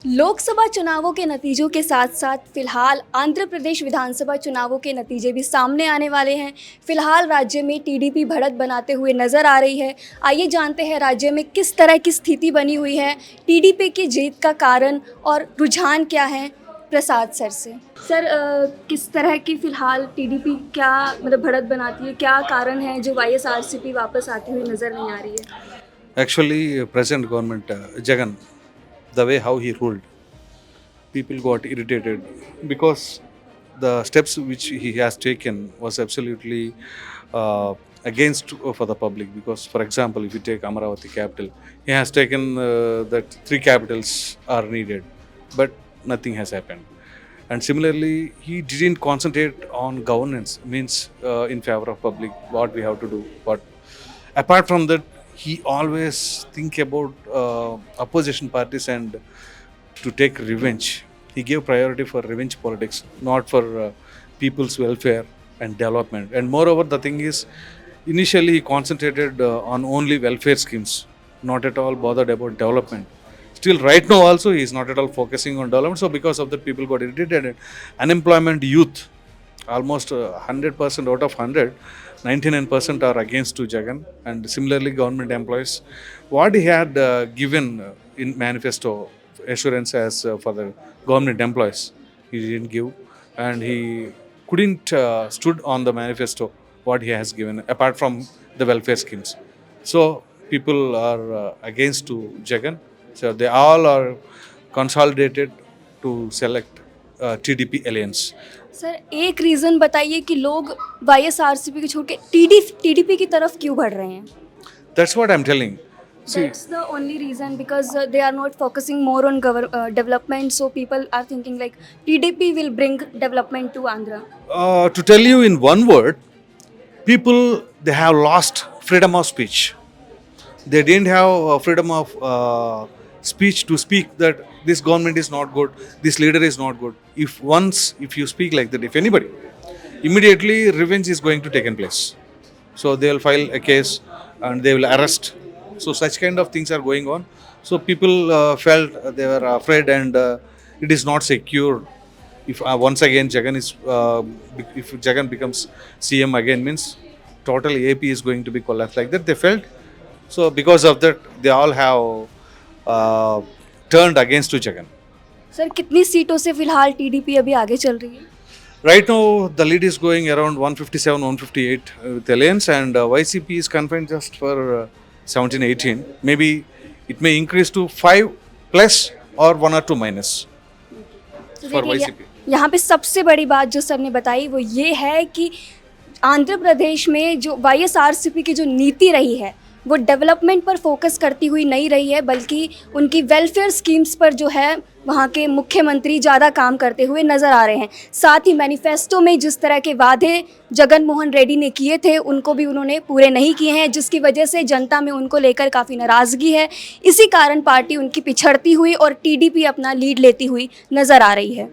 लोकसभा चुनावों के नतीजों के साथ साथ फिलहाल आंध्र प्रदेश विधानसभा चुनावों के नतीजे भी सामने आने वाले हैं। फिलहाल राज्य में टीडीपी बढ़त बनाते हुए नजर आ रही है। आइए जानते हैं राज्य में किस तरह की स्थिति बनी हुई है, टीडीपी की जीत का कारण और रुझान क्या है। प्रसाद सर से सर, किस तरह की फिलहाल टीडीपी क्या मतलब बढ़त बनाती है, क्या कारण है जो वाईएसआरसीपी वापस आती हुई नजर नहीं आ रही है। Actually, present government, Jagan, the way how he ruled, people got irritated because the steps which he has taken was absolutely against for the public. Because, for example, if you take Amaravati capital, he has taken that three capitals are needed, but nothing has happened. And similarly, he didn't concentrate on governance, means in favor of public, what we have to do. But apart from that, he always think about opposition parties and to take revenge. He gave priority for revenge politics, not for people's welfare and development. And moreover, the thing is, initially he concentrated on only welfare schemes, not at all bothered about development. Still, right now also, he is not at all focusing on development. So, because of that, people got irritated. And unemployment youth, almost 100% out of 100, 99% are against to Jagan. And similarly, government employees, what he had given in manifesto assurance as for the government employees, he didn't give, and he couldn't stood on the manifesto what he has given apart from the welfare schemes. So people are against to Jagan. So they all are consolidated to select TDP alliance. Sir, एक reason बताइए कि लोग YSRCP को छोड़ के TDP की तरफ क्यों बढ़ रहे हैं। That's what I'm telling. See, That's the only reason, because they are not focusing more on development, so people are thinking like TDP will bring development to Andhra. to tell you in one word, people they have lost freedom of speech. They didn't have freedom of speech to speak that this government is not good, this leader is not good. If you speak like that, if anybody, immediately revenge is going to take in place. So they will file a case and they will arrest. So such kind of things are going on. So people felt they were afraid, and it is not secure. If once again Jagan is, if Jagan becomes CM again, means total AP is going to be collapsed like that. They felt. So because of that, they all have turned against to Jagan. Sir, कितनी सीटों से फिलहाल TDP अभी आगे चल रही है। Right now, the lead is going around 157, 158 with Alliance, and YCP is confined just for 17, 18. Maybe it may increase to 5 plus or 1 or 2 minus तो for देखिए, YCP. यहाँ पे सबसे बड़ी बात जो सर ने बताई वो ये है कि आंध्र प्रदेश में जो वाईएसआरसीपी की जो नीति रही है वो डेवलपमेंट पर फोकस करती हुई नहीं रही है, बल्कि उनकी वेलफेयर स्कीम्स पर जो है वहाँ के मुख्यमंत्री ज़्यादा काम करते हुए नज़र आ रहे हैं। साथ ही मैनिफेस्टो में जिस तरह के वादे जगन मोहन रेड्डी ने किए थे उनको भी उन्होंने पूरे नहीं किए हैं, जिसकी वजह से जनता में उनको लेकर काफ़ी नाराज़गी है। इसी कारण पार्टी उनकी पिछड़ती हुई और टीडीपी अपना लीड लेती हुई नज़र आ रही है।